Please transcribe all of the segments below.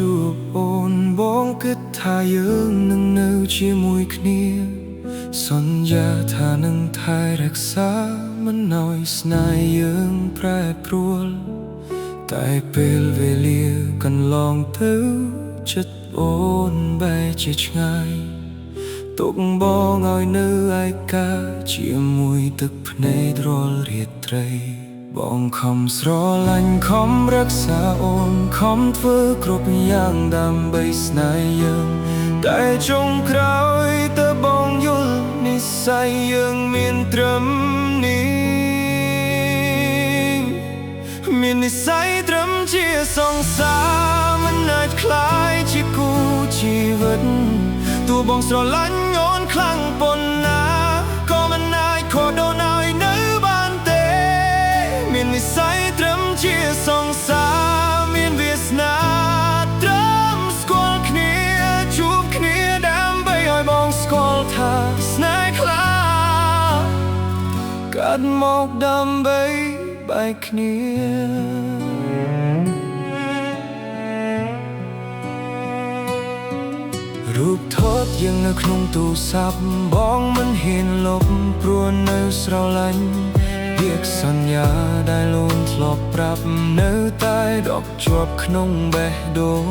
ជួបអូនបងគិតថាយើងនឹងនៅជាមួយគ្នាសន្យាថានឹងថែរក្សាមិនឲ្យស្នេហ៍យើងប្រែប្រួលតែពេលវេលាកន្លងទៅចិត្តអូនបែរជាឆ្ងាយទុកបងឲ្យនៅឯកាជាមួយទឹកភ្នែករាល់រាត្រីបងខំស្រឡាញ់ខំរក្សាអូនខំធ្វើគ្រប់យ៉ាងដើម្បីស្នេហ៍យើងតែចុងក្រោយតើបងយល់និស្ស័យយើងមានត្រឹមនេះមាននិស្ស័យត្រឹមជាសង្សារមិនអាចคล้ายជាគូជីវិតទោះបងស្រឡាញ់អូនខ្លាំងប៉ុណ្ណាក៏មិនអាចខកដូនឲ្យនៅបានទេមាននិស្ស័យត្រឹមជាសង្សារមានវាសនាត្រឹមស្គាល់គ្នាជួបគ្នាដើម្បីឲ្យបងស្គាល់ថាស្នេហ៍ខ្លាំងកាត់មកដើម្បីបែកគ្នារូបថតយើងនៅក្នុងទូរស័ព្ទបងមិនហ៊ានលុបព្រោះនៅស្រឡាញ់ពាក្យសន្យាដែលអូនធ្លាប់ប្រាប់នៅតែដកជាប់ក្នុងបេះដូង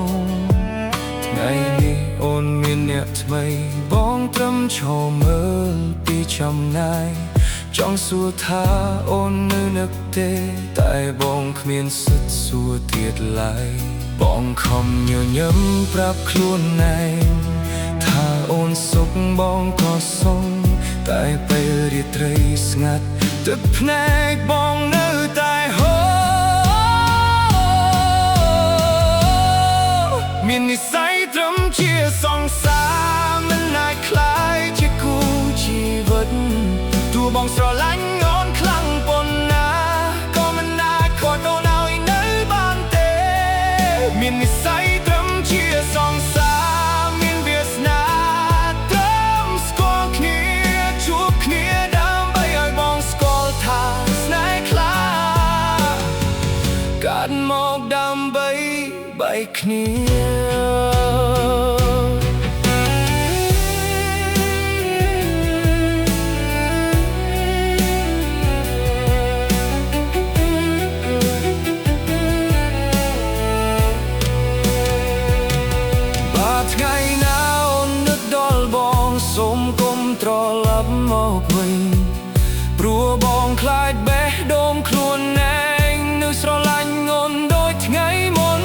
ថ្ងៃនេះអូនមានអ្នកថ្មីបងត្រឹមឈរមើលពីចម្ងាយចង់សួរថាអូននៅនឹកទេតែបងគ្មានសិទ្ធសួរទៀតឡើយបងខំញញឹមប្រាប់ខ្លួនឯងថាអូនសុខបងក៏សុខតែពេលរាត្រីស្ងាត់ទឹកភ្នែកបងនៅតែហូរមាននិស្ស័យត្រឹមជាសង្សារមិនអាចคล้ายជាគូជីវិតទោះបងស្រឡាញ់អូនខ្លាំងប៉ុណ្ណាក៏មិនអាចខកដូនឲ្យនៅបានទេមាននិស្ស័យត្រឹមជាសង្សារមានវាសនាត្រឹមស្គាល់គ្នាជួបគ្នាដើម្បីឲ្យបងស្គាល់ថាស្នេហ៍ខ្លាំងកាត់មកដើម្បីបែកគ្នាថ្ងៃណាអូននឹកដល់បងសូមគុំត្រឡប់មកវិញព្រោះបងខ្លាចបេះដូងខ្លួនឯងនៅស្រឡាញ់អូនដូចថ្ងៃមុន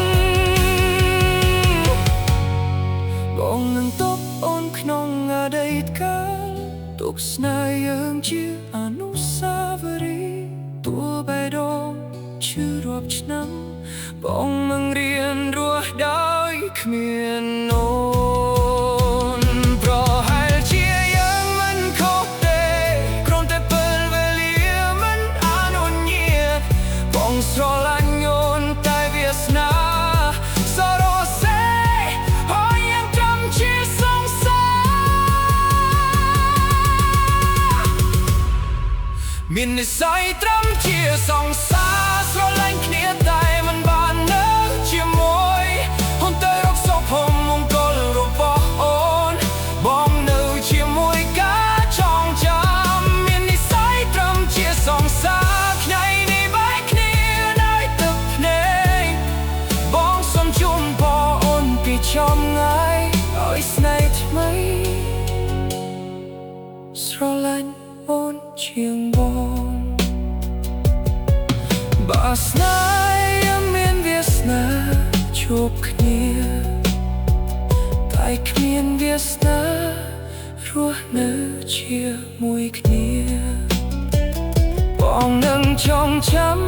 បងនឹងទុកអូនក្នុងអតីតកាលទុកស្នេហ៍យើងជាអនុស្សាវរីយ៍ទោះបេះដូងឈឺរាប់ឆ្នាំបងនឹងរៀនរស់ដោយគ្មានអូនប្រហែលជាយើងមិនខុសទេគ្រាន់តែពេលវេលាមិនអនុញ្ញាតបងស្រឡាញ់អូនតែវាសនាសរសេរហើយยังจำជាសង្សារមាននិស្ស័យត្រឹមជាសង្សារស្រឡាញ់គ្នាតែមិនបាននៅជាមួយហ៊ុនទៅរកសុខភមង្គលរបស់អូនបងនៅជាមួយការចងចាំមាននិស្ស័យត្រឹមជាសង្សារថ្ងៃនេះបែកគ្នាដោយទឹកភ្នែកបងសូមជូនពរអូនពីចម្ងាយឲ្យស្នេហ៍ថ្មីស្រឡាញ់អូនជាងបងបើស្នេហ៍មានវាសនាជួបគ្នាតែគ្មានវាសនារស់នៅជាមួយគ្នាបងនឹងចងចាំ